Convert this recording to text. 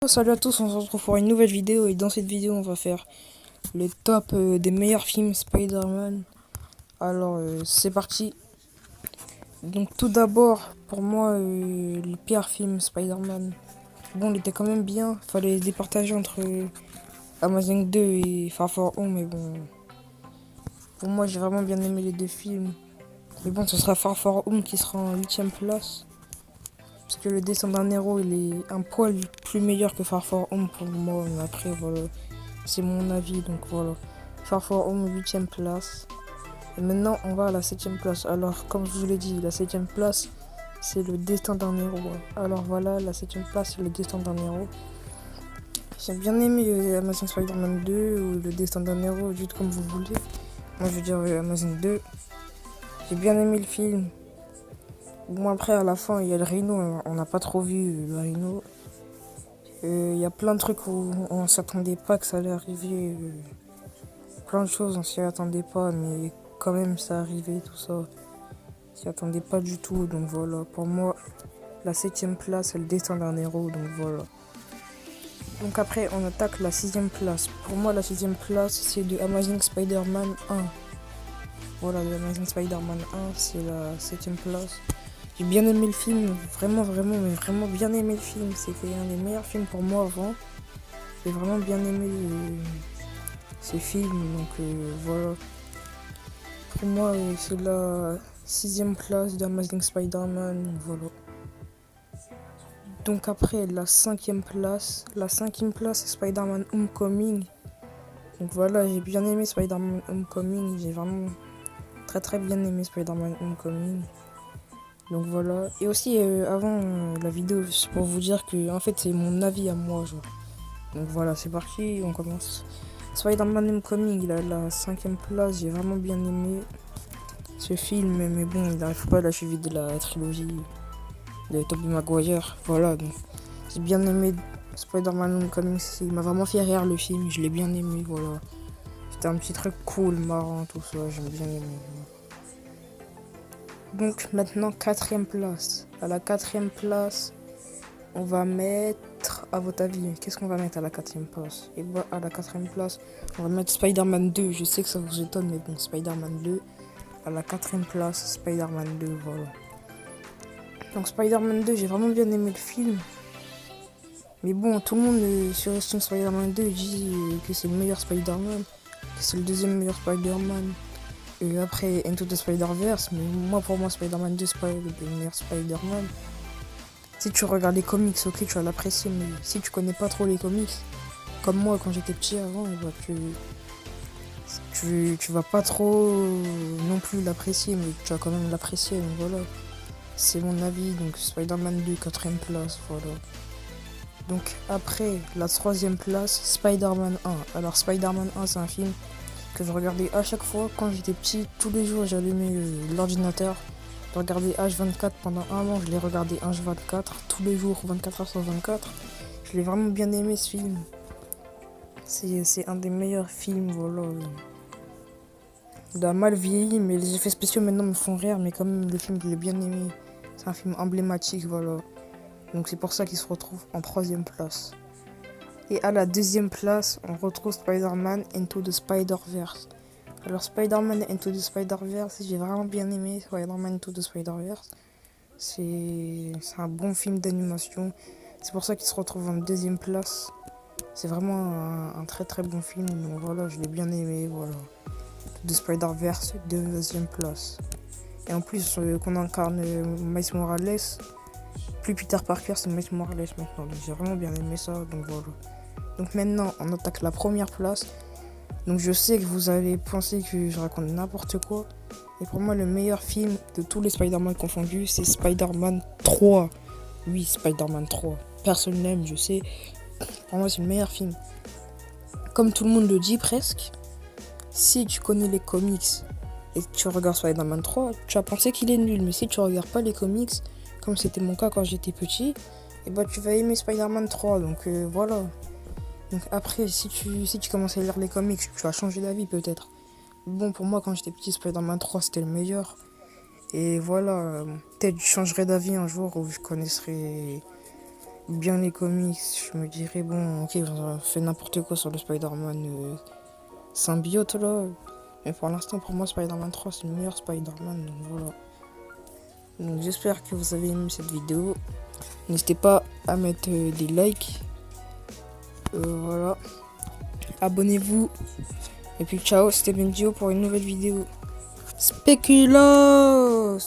Salut à tous, on se retrouve pour une nouvelle vidéo et dans cette vidéo on va faire le top des meilleurs films Spider-Man. Alors c'est parti. Donc tout d'abord pour moi le pire film Spider-Man. Bon il était quand même bien, fallait se départager entre Amazing 2 et Far From Home mais bon pour moi j'ai vraiment bien aimé les deux films. Mais bon ce sera Far From Home qui sera en 8ème place. Parce que le dessin d'un héros il est un poil plus meilleur que Far From Home pour moi, mais après voilà. C'est mon avis, donc voilà. Far From Home, 8ème place. Et maintenant, on va à la 7ème place. Alors, comme je vous l'ai dit, la 7ème place, c'est le destin d'un héros. Alors voilà, la 7ème place, c'est le destin d'un héros. J'ai bien aimé Amazing Spider-Man 2 ou le destin d'un héros, dites comme vous voulez. Moi, je veux dire Amazing 2. J'ai bien aimé le film. Bon, après, à la fin, il y a le Rhino. On n'a pas trop vu le Rhino. Il y a plein de trucs où on s'attendait pas que ça allait arriver. Plein de choses, on s'y attendait pas, mais quand même ça arrivait, tout ça. On s'y attendait pas du tout, donc voilà. Pour moi, la 7ème place, c'est le destin d'un héros, donc voilà. Donc après, on attaque la 6ème place. Pour moi, la 6ème place, c'est de Amazing Spider-Man 1. Voilà, de Amazing Spider-Man 1, c'est la 7ème place. J'ai bien aimé le film, vraiment, vraiment, mais vraiment bien aimé le film. C'était un des meilleurs films pour moi avant. J'ai vraiment bien aimé ce film, donc voilà. Pour moi, c'est la 6ème place d'Amazing Spider-Man, voilà. Donc après, la 5ème place. La 5ème place, c'est Spider-Man Homecoming. Donc voilà, j'ai bien aimé Spider-Man Homecoming. J'ai vraiment très très bien aimé Spider-Man Homecoming. Donc voilà. Et aussi, avant la vidéo, c'est pour vous dire que en fait, c'est mon avis à moi, genre. Donc voilà, c'est parti, on commence. Spider-Man Homecoming, il a la 5ème place, j'ai vraiment bien aimé ce film, mais bon, il n'arrive pas à la cheville de la trilogie de Tobey Maguire. Voilà, donc j'ai bien aimé Spider-Man Homecoming, il m'a vraiment fait rire le film, je l'ai bien aimé, voilà. C'était un petit truc cool, marrant, tout ça, j'ai bien aimé. Donc maintenant, 4ème place. À la 4ème place, on va mettre, à votre avis, qu'est-ce qu'on va mettre à la 4ème place? Et bah, à la 4ème place, on va mettre Spider-Man 2, je sais que ça vous étonne, mais bon, Spider-Man 2. À la 4ème place, Spider-Man 2, voilà. Donc Spider-Man 2, j'ai vraiment bien aimé le film. Mais bon, tout le monde surestime Spider-Man 2 et dit que c'est le meilleur Spider-Man, que c'est le deuxième meilleur Spider-Man. Et après Into the Spider-Verse, mais moi pour moi Spider-Man 2 c'est pas le meilleur Spider-Man. Si tu regardes les comics, ok, tu vas l'apprécier, mais si tu connais pas trop les comics, comme moi quand j'étais petit avant, bah, tu vas pas trop non plus l'apprécier, mais tu vas quand même l'apprécier, donc voilà. C'est mon avis, donc Spider-Man 2, 4ème place, voilà. Donc après, la 3ème place, Spider-Man 1. Alors Spider-Man 1, c'est un film que je regardais à chaque fois quand j'étais petit. Tous les jours, j'allumais l'ordinateur. Je regardais H24 pendant un an, je l'ai regardé H24, tous les jours, 24 heures sur 24. Je l'ai vraiment bien aimé ce film. C'est un des meilleurs films, voilà. Il a mal vieilli, mais les effets spéciaux maintenant me font rire, mais quand même, le film, je l'ai bien aimé. C'est un film emblématique, voilà. Donc c'est pour ça qu'il se retrouve en 3ème place. Et à la 2ème place, on retrouve Spider-Man Into the Spider-Verse. Alors Spider-Man Into the Spider-Verse, j'ai vraiment bien aimé Spider-Man Into the Spider-Verse. C'est un bon film d'animation. C'est pour ça qu'il se retrouve en 2ème place. C'est vraiment un très très bon film. Donc voilà, je l'ai bien aimé. Voilà. The Spider-Verse, 2ème place. Et en plus, qu'on incarne Miles Morales. Plus Peter Parker, c'est Miles Morales maintenant. Donc j'ai vraiment bien aimé ça. Donc voilà. Donc maintenant, on attaque la 1ère place. Donc je sais que vous allez penser que je raconte n'importe quoi. Et pour moi, le meilleur film de tous les Spider-Man confondus, c'est Spider-Man 3. Oui, Spider-Man 3. Personne n'aime, je sais. Pour moi, c'est le meilleur film. Comme tout le monde le dit presque, si tu connais les comics et que tu regardes Spider-Man 3, tu vas penser qu'il est nul. Mais si tu regardes pas les comics, comme c'était mon cas quand j'étais petit, et bah tu vas aimer Spider-Man 3. Donc voilà. Donc après, si tu commences à lire les comics, tu vas changer d'avis peut-être. Bon, pour moi, quand j'étais petit, Spider-Man 3, c'était le meilleur. Et voilà, peut-être je changerai d'avis un jour où je connaîtrai bien les comics, je me dirais, bon, ok, on fait n'importe quoi sur le Spider-Man symbiote là. Mais pour l'instant, pour moi, Spider-Man 3, c'est le meilleur Spider-Man, donc voilà. Donc j'espère que vous avez aimé cette vidéo. N'hésitez pas à mettre des likes. Voilà. Abonnez-vous. Et puis ciao, c'était Benjo pour une nouvelle vidéo. Spéculoos!